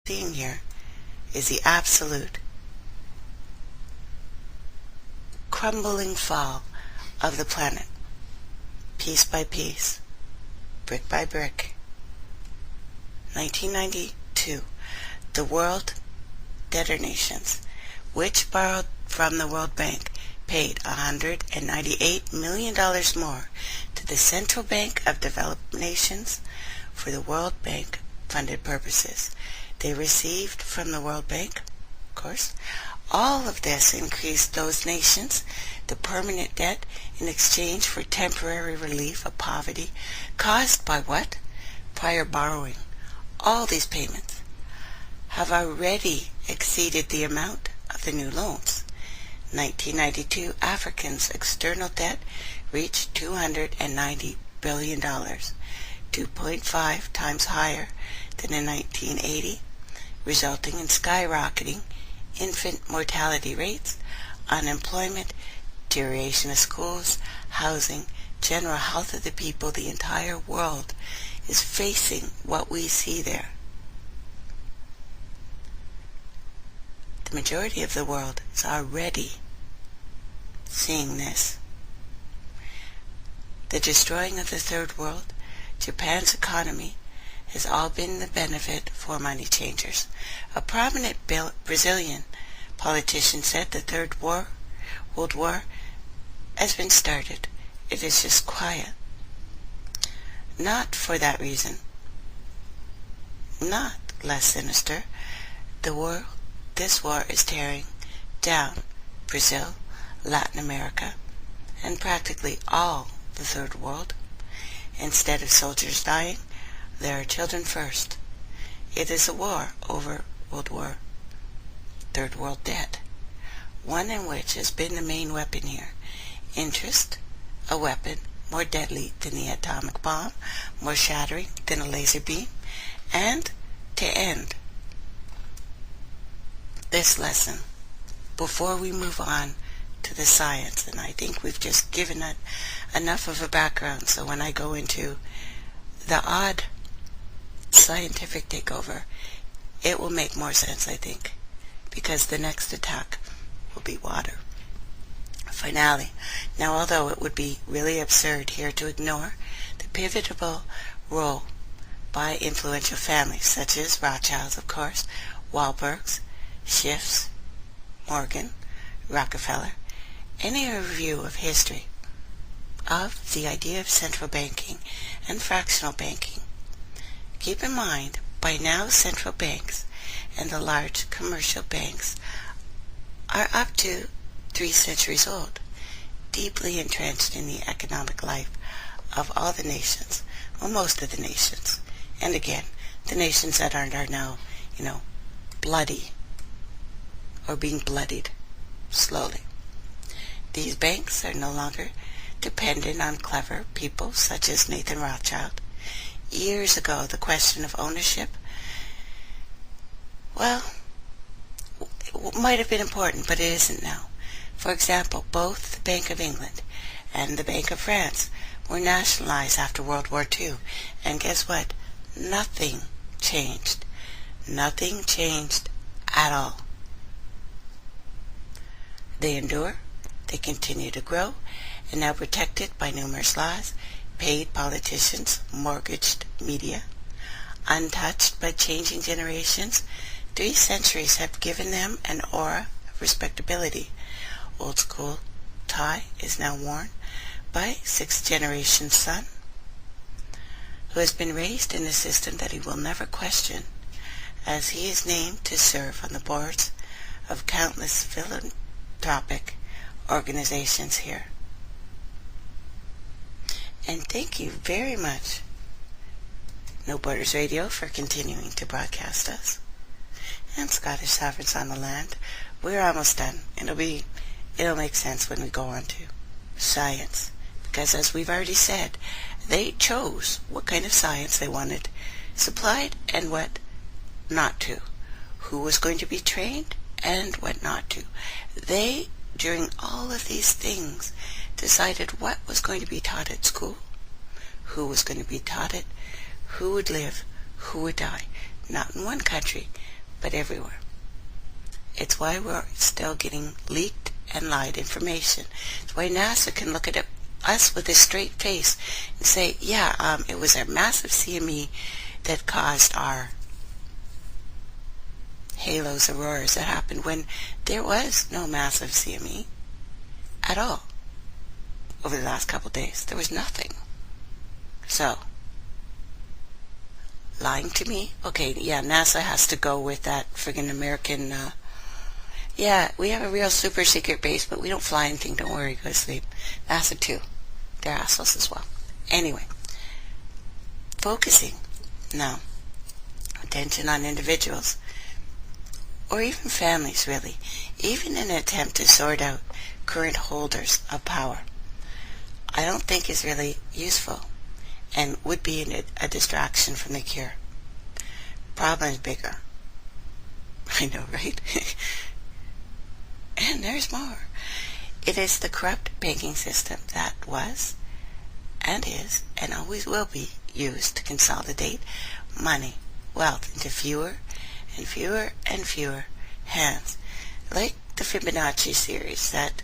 seeing here is the absolute crumbling fall of the planet, piece by piece, brick by brick. 1992, the world debtor nations, which borrowed from the World Bank, paid $198 million more to the Central Bank of Developed Nations for the World Bank funded purposes. They received from the World Bank, of course. All of this increased those nations the permanent debt in exchange for temporary relief of poverty caused by what? Prior borrowing. All these payments have already exceeded the amount of the new loans. 1992, Africa's external debt reached $290 billion, 2.5 times higher than in 1980, resulting in skyrocketing infant mortality rates, unemployment, deterioration of schools, housing, general health of the people. The entire world is facing what we see there. The majority of the world is already seeing this. The destroying of the third world, Japan's economy, has all been the benefit for money changers. A prominent Brazilian politician said the Third World War has been started. It is just quiet. Not for that reason. Not less sinister. This war is tearing down Brazil, Latin America, and practically all the Third World. Instead of soldiers dying, there are children first. It is a war over Third World debt, one in which has been the main weapon here. Interest, a weapon more deadly than the atomic bomb, more shattering than a laser beam. And to end this lesson, before we move on to the science, and I think we've just given it enough of a background, so when I go into the odd scientific takeover, it will make more sense, I think, because the next attack will be water. Finale. Now, although it would be really absurd here to ignore the pivotal role by influential families such as Rothschilds, of course, Wahlbergs, Schiffs, Morgan, Rockefeller, any review of history of the idea of central banking and fractional banking. Keep in mind, by now central banks and the large commercial banks are up to 3 centuries old, deeply entrenched in the economic life of all the nations, well, most of the nations. And again, the nations that are now, bloody or being bloodied slowly. These banks are no longer dependent on clever people such as Nathan Rothschild. Years ago, the question of ownership, well, it might have been important, but it isn't now. For example, both the Bank of England and the Bank of France were nationalized after World War II. And guess what? Nothing changed. Nothing changed at all. They endure, they continue to grow, and now protected by numerous laws, paid politicians, mortgaged media, untouched by changing generations. 3 centuries have given them an aura of respectability. Old school tie is now worn by 6th generation son, who has been raised in a system that he will never question, as he is named to serve on the boards of countless philanthropic organizations here. And thank you very much, No Borders Radio, for continuing to broadcast us. And Scottish Sovereigns on the Land. We're almost done. It'll make sense when we go on to science. Because as we've already said, they chose what kind of science they wanted supplied and what not to. Who was going to be trained and what not to. They, during all of these things, decided what was going to be taught at school, who was going to be taught it, who would live, who would die. not in one country, but everywhere. It's why we're still getting leaked and lied information. It's why NASA can look at us with a straight face and say, yeah, it was a massive CME that caused our halos, auroras that happened when there was no massive CME at all over the last couple of days. There was nothing. So, lying to me? Okay, yeah, NASA has to go with that friggin' American, yeah, we have a real super secret base, but we don't fly anything, don't worry, go to sleep. NASA too. They're assholes as well. Anyway, focusing now, attention on individuals, or even families really, even in an attempt to sort out current holders of power, I don't think is really useful and would be a distraction from the cure. Problem is bigger. I know, right? And there's more. It is the corrupt banking system that was, and is, and always will be used to consolidate money, wealth into fewer and fewer and fewer hands. Like the Fibonacci series that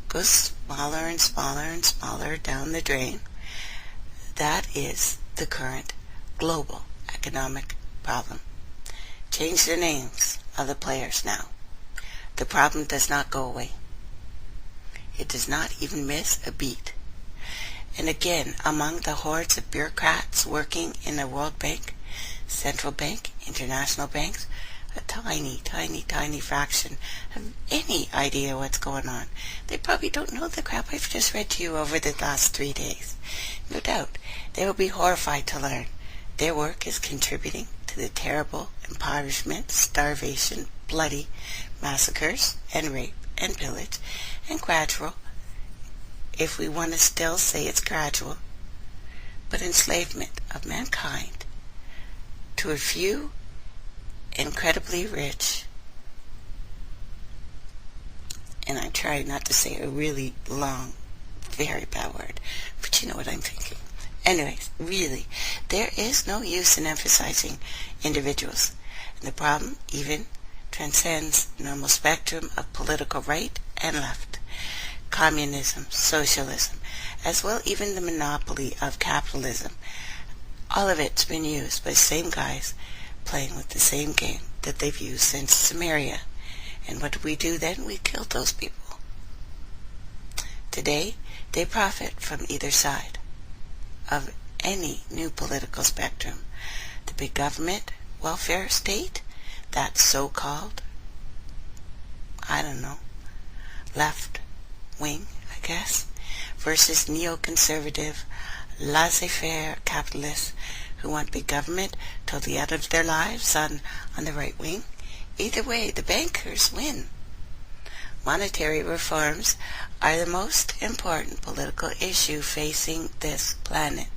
goes smaller and smaller and smaller down the drain. That is the current global economic problem. Change the names of the players now. The problem does not go away. It does not even miss a beat. And again, among the hordes of bureaucrats working in the World Bank, Central Bank, international banks, a tiny, tiny, tiny fraction have any idea what's going on. They probably don't know the crap I've just read to you over the last 3 days. No doubt, they will be horrified to learn their work is contributing to the terrible impoverishment, starvation, bloody massacres, and rape, and pillage, and gradual, if we want to still say it's gradual, but enslavement of mankind to a few incredibly rich, and I try not to say a really long, very bad word, but you know what I'm thinking. Anyways, really, there is no use in emphasizing individuals, and the problem even transcends the normal spectrum of political right and left, communism, socialism, as well even the monopoly of capitalism. All of it's been used by the same guys playing with the same game that they've used since Sumeria. And what do we do then? We killed those people. Today, they profit from either side of any new political spectrum. The big government, welfare state, that so-called, I don't know, left wing, I guess, versus neoconservative, laissez-faire capitalists who want big government totally out of their lives on the right wing. Either way, the bankers win. Monetary reforms are the most important political issue facing this planet.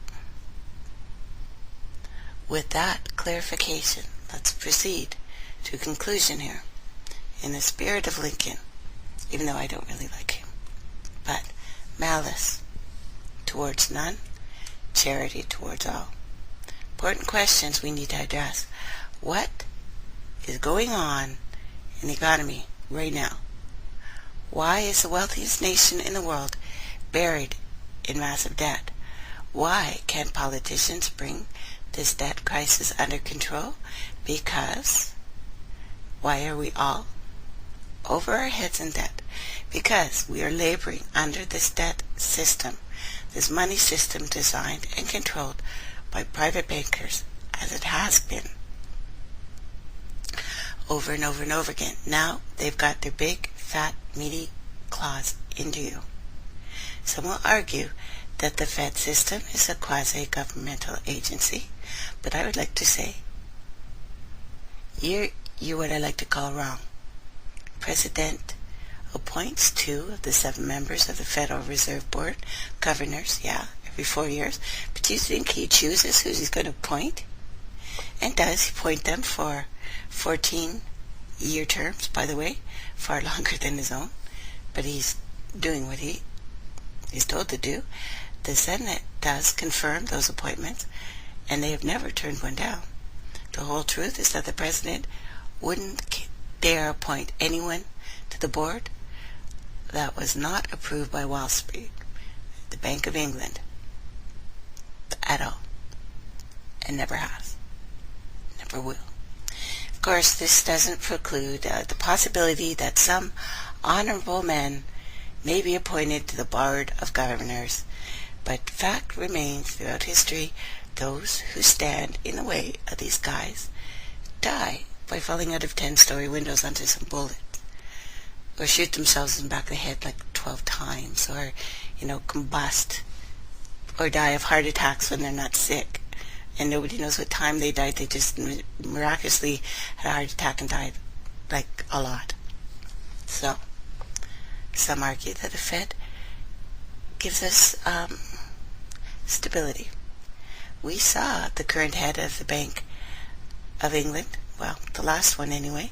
With that clarification, let's proceed to conclusion here. In the spirit of Lincoln, even though I don't really like him, but malice towards none, charity towards all. Important questions we need to address. What is going on in the economy right now? Why is the wealthiest nation in the world buried in massive debt? Why can't politicians bring this debt crisis under control? Because why are we all over our heads in debt? Because we are laboring under this debt system, this money system designed and controlled by private bankers, as it has been over and over and over again. Now they've got their big, fat, meaty claws into you. Some will argue that the Fed system is a quasi-governmental agency, but I would like to say you're what I like to call wrong. President appoints 2 of the 7 members of the Federal Reserve Board, governors, every 4 years, but do you think he chooses who he's going to appoint? And does he appoint them for 14-year terms, by the way, far longer than his own, but he's doing what he's told to do. The Senate does confirm those appointments, and they have never turned one down. The whole truth is that the president wouldn't dare appoint anyone to the board that was not approved by Wall Street, the Bank of England, at all. And never has. Never will. Of course, this doesn't preclude the possibility that some honorable men may be appointed to the board of governors, but fact remains throughout history, those who stand in the way of these guys die by falling out of 10-story windows onto some bullets, or shoot themselves in the back of the head like 12 times, or, combust, or die of heart attacks when they're not sick, and nobody knows what time they died. They just miraculously had a heart attack and died, like a lot. So, some argue that the Fed gives us stability. We saw the current head of the Bank of England, well, the last one anyway,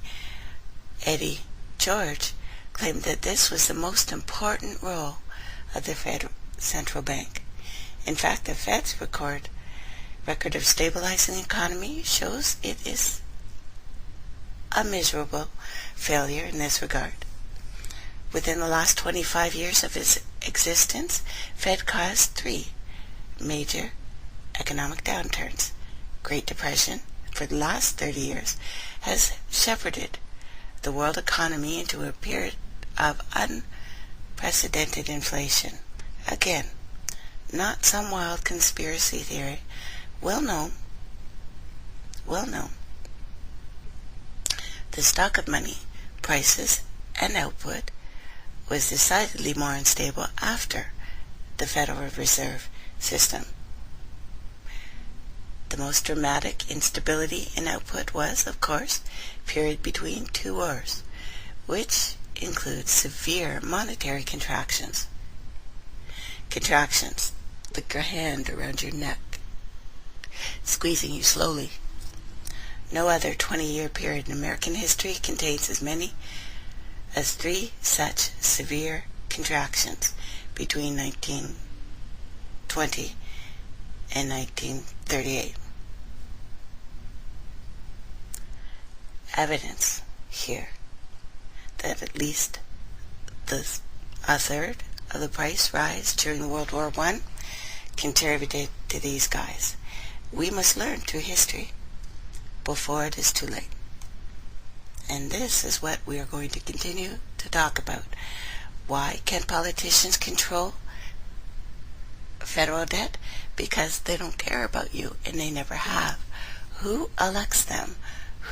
Eddie George, claimed that this was the most important role of the Fed Central Bank. In fact, the Fed's record of stabilizing the economy shows it is a miserable failure in this regard. Within the last 25 years of its existence, Fed caused 3 major economic downturns. Great Depression, for the last 30 years, has shepherded the world economy into a period of unprecedented inflation. Again, not some wild conspiracy theory. Well known. The stock of money, prices, and output was decidedly more unstable after the Federal Reserve System. The most dramatic instability in output was, of course, period between 2 wars, which includes severe monetary contractions. Contractions, like your hand around your neck, squeezing you slowly. No other 20-year period in American history contains as many as 3 such severe contractions between 1920 and 1938. Evidence here that at least a third of the price rise during World War I contributed to these guys. We must learn through history before it is too late. And this is what we are going to continue to talk about. Why can't politicians control federal debt? Because they don't care about you, and they never have. Who elects them?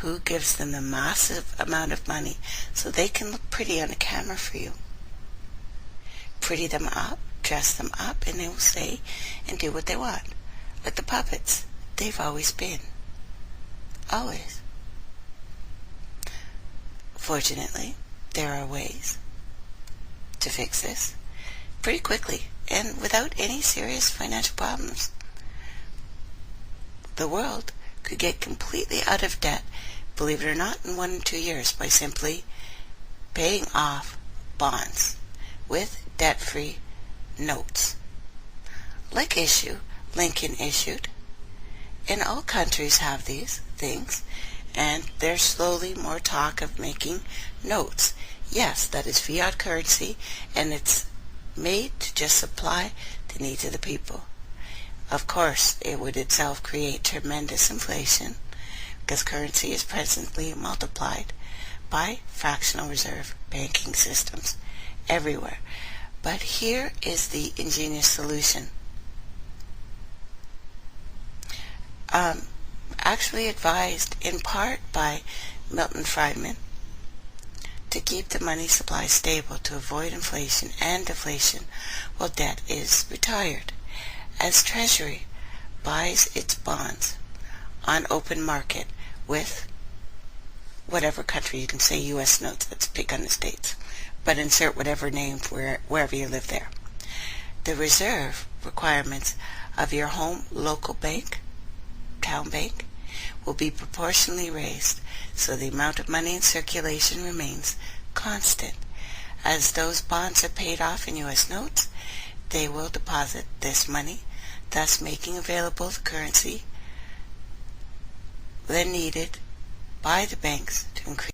Who gives them the massive amount of money so they can look pretty on a camera for you? Pretty them up, dress them up, and they will say and do what they want. Like the puppets they've always been. Always. Fortunately, there are ways to fix this pretty quickly and without any serious financial problems. The world could get completely out of debt, believe it or not, in 1 or 2 years by simply paying off bonds with debt-free notes, like Lincoln issued. And all countries have these things, and there's slowly more talk of making notes. Yes, that is fiat currency, and it's made to just supply the needs of the people. Of course, it would itself create tremendous inflation, because currency is presently multiplied by fractional reserve banking systems everywhere. But here is the ingenious solution. Actually advised in part by Milton Friedman to keep the money supply stable to avoid inflation and deflation while debt is retired. As Treasury buys its bonds on open market with whatever country, you can say U.S. notes, let's pick on the States, but insert whatever name wherever you live there. The reserve requirements of your home local bank, town bank, will be proportionally raised, so the amount of money in circulation remains constant. As those bonds are paid off in U.S. notes, they will deposit this money, thus making available the currency than needed by the banks to increase